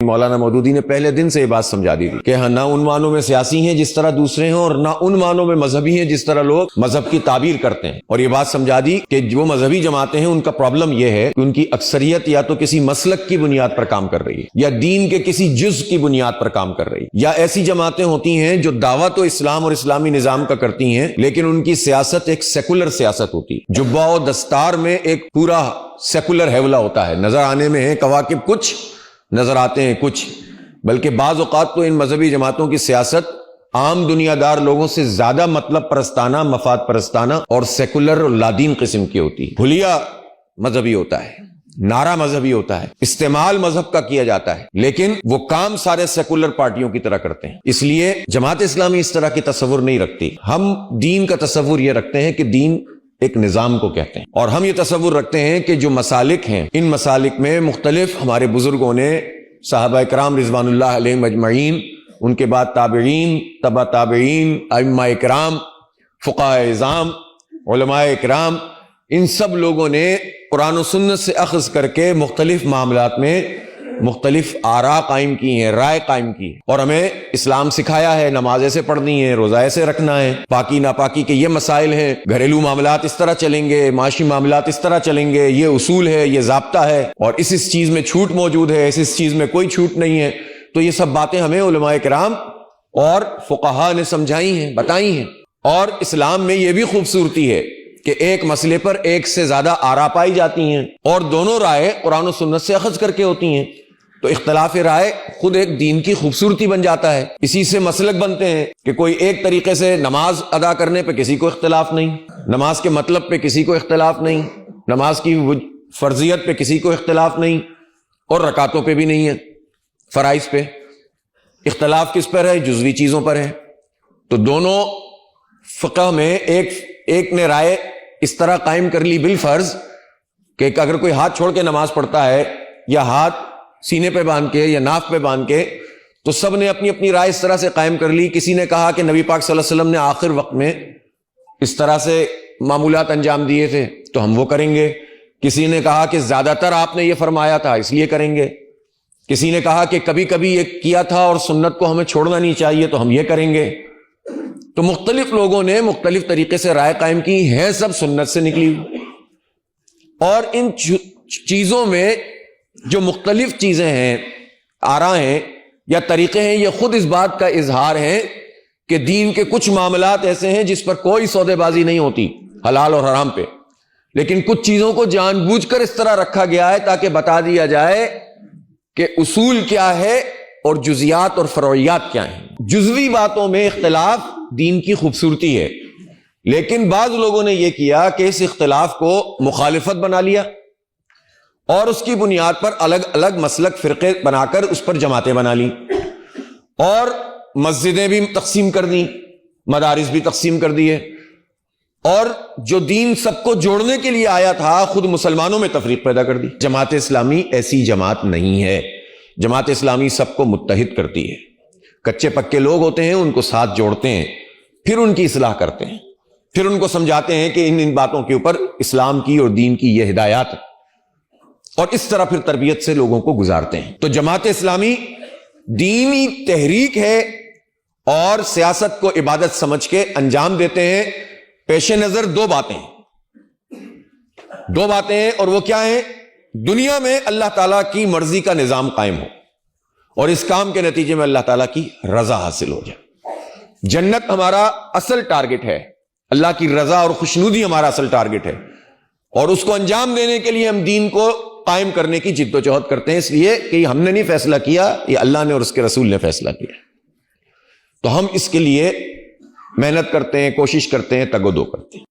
مولانا مودودی نے پہلے دن سے یہ بات سمجھا دی تھی کہ ہاں نہ ان معنوں میں سیاسی ہیں جس طرح دوسرے ہیں، اور نہ ان معنوں میں مذہبی ہیں جس طرح لوگ مذہب کی تعبیر کرتے ہیں. اور یہ بات سمجھا دی کہ جو مذہبی جماعتیں ہیں ان کا پرابلم یہ ہے کہ ان کی اکثریت یا تو کسی مسلک کی بنیاد پر کام کر رہی ہے، یا دین کے کسی جز کی بنیاد پر کام کر رہی ہے، یا ایسی جماعتیں ہوتی ہیں جو دعویٰ تو اسلام اور اسلامی نظام کا کرتی ہیں لیکن ان کی سیاست ایک سیکولر سیاست ہوتی ہے. جبہ و دستار میں ایک پورا سیکولر حیولہ ہوتا ہے، نظر آنے میں ہیں کواکب کچھ، نظر آتے ہیں کچھ، بلکہ بعض اوقات تو ان مذہبی جماعتوں کی سیاست عام دنیا دار لوگوں سے زیادہ مطلب پرستانہ، مفاد پرستانہ اور سیکولر اور لادین قسم کی ہوتی ہے. حلیہ مذہبی ہوتا ہے، نعرہ مذہبی ہوتا ہے، استعمال مذہب کا کیا جاتا ہے، لیکن وہ کام سارے سیکولر پارٹیوں کی طرح کرتے ہیں. اس لیے جماعت اسلامی اس طرح کی تصور نہیں رکھتی. ہم دین کا تصور یہ رکھتے ہیں کہ دین ایک نظام کو کہتے ہیں، اور ہم یہ تصور رکھتے ہیں کہ جو مسالک ہیں ان مسالک میں مختلف ہمارے بزرگوں نے، صحابہ کرام رضوان اللہ علیہم اجمعین، ان کے بعد تابعین، تبع تابعین، ائمہ کرام، فقہاء اعظام، علماء کرام، ان سب لوگوں نے قرآن و سنت سے اخذ کر کے مختلف معاملات میں مختلف آراء قائم کی ہیں، رائے قائم کی ہے، اور ہمیں اسلام سکھایا ہے. نماز ایسے پڑھنی ہے، روزہ ایسے رکھنا ہے، پاکی ناپاکی کے یہ مسائل ہیں، گھریلو معاملات اس طرح چلیں گے، معاشی معاملات اس طرح چلیں گے، یہ اصول ہے، یہ ضابطہ ہے، اور اس چیز میں چھوٹ موجود ہے، اس چیز میں کوئی چھوٹ نہیں ہے. تو یہ سب باتیں ہمیں علماء کرام اور فقہاء نے سمجھائی ہیں، بتائی ہیں. اور اسلام میں یہ بھی خوبصورتی ہے کہ ایک مسئلے پر ایک سے زیادہ آراء پائی جاتی ہیں، اور دونوں رائے قرآن و سنت سے اخذ کر کے ہوتی ہیں. تو اختلاف رائے خود ایک دین کی خوبصورتی بن جاتا ہے. اسی سے مسلک بنتے ہیں کہ کوئی ایک طریقے سے نماز ادا کرنے پہ کسی کو اختلاف نہیں، نماز کے مطلب پہ کسی کو اختلاف نہیں، نماز کی فرضیت پہ کسی کو اختلاف نہیں، اور رکعتوں پہ بھی نہیں ہے، فرائض پہ. اختلاف کس پر ہے؟ جزوی چیزوں پر ہے. تو دونوں فقہ میں ایک نے رائے اس طرح قائم کر لی بالفرض کہ اگر کوئی ہاتھ چھوڑ کے نماز پڑھتا ہے، یا ہاتھ سینے پہ باندھ کے یا ناف پہ باندھ کے، تو سب نے اپنی اپنی رائے اس طرح سے قائم کر لی. کسی نے کہا کہ نبی پاک صلی اللہ علیہ وسلم نے آخر وقت میں اس طرح سے معمولات انجام دیے تھے تو ہم وہ کریں گے. کسی نے کہا کہ زیادہ تر آپ نے یہ فرمایا تھا اس لیے کریں گے. کسی نے کہا کہ کبھی کبھی یہ کیا تھا اور سنت کو ہمیں چھوڑنا نہیں چاہیے تو ہم یہ کریں گے. تو مختلف لوگوں نے مختلف طریقے سے رائے قائم کی ہیں، سب سنت سے نکلی. اور ان چیزوں میں جو مختلف چیزیں ہیں، آراء ہیں یا طریقے ہیں، یہ خود اس بات کا اظہار ہے کہ دین کے کچھ معاملات ایسے ہیں جس پر کوئی سودے بازی نہیں ہوتی حلال اور حرام پہ، لیکن کچھ چیزوں کو جان بوجھ کر اس طرح رکھا گیا ہے تاکہ بتا دیا جائے کہ اصول کیا ہے اور جزیات اور فروعیات کیا ہیں. جزوی باتوں میں اختلاف دین کی خوبصورتی ہے، لیکن بعض لوگوں نے یہ کیا کہ اس اختلاف کو مخالفت بنا لیا، اور اس کی بنیاد پر الگ الگ مسلک فرقے بنا کر اس پر جماعتیں بنا لی، اور مسجدیں بھی تقسیم کر دیں، مدارس بھی تقسیم کر دیے، اور جو دین سب کو جوڑنے کے لیے آیا تھا خود مسلمانوں میں تفریق پیدا کر دی. جماعت اسلامی ایسی جماعت نہیں ہے. جماعت اسلامی سب کو متحد کرتی ہے. کچے پکے لوگ ہوتے ہیں ان کو ساتھ جوڑتے ہیں، پھر ان کی اصلاح کرتے ہیں، پھر ان کو سمجھاتے ہیں کہ ان باتوں کے اوپر اسلام کی اور دین کی یہ ہدایات ہے، اور اس طرح پھر تربیت سے لوگوں کو گزارتے ہیں. تو جماعت اسلامی دینی تحریک ہے اور سیاست کو عبادت سمجھ کے انجام دیتے ہیں. پیش نظر دو باتیں ہیں، اور وہ کیا ہیں؟ دنیا میں اللہ تعالیٰ کی مرضی کا نظام قائم ہو اور اس کام کے نتیجے میں اللہ تعالیٰ کی رضا حاصل ہو جائے. جنت ہمارا اصل ٹارگٹ ہے، اللہ کی رضا اور خوشنودی ہمارا اصل ٹارگٹ ہے، اور اس کو انجام دینے کے لیے ہم دین کو قائم کرنے کی جد و جہد کرتے ہیں. اس لیے کہ ہم نے نہیں فیصلہ کیا، یہ اللہ نے اور اس کے رسول نے فیصلہ کیا. تو ہم اس کے لیے محنت کرتے ہیں، کوشش کرتے ہیں، تگ و دو کرتے ہیں.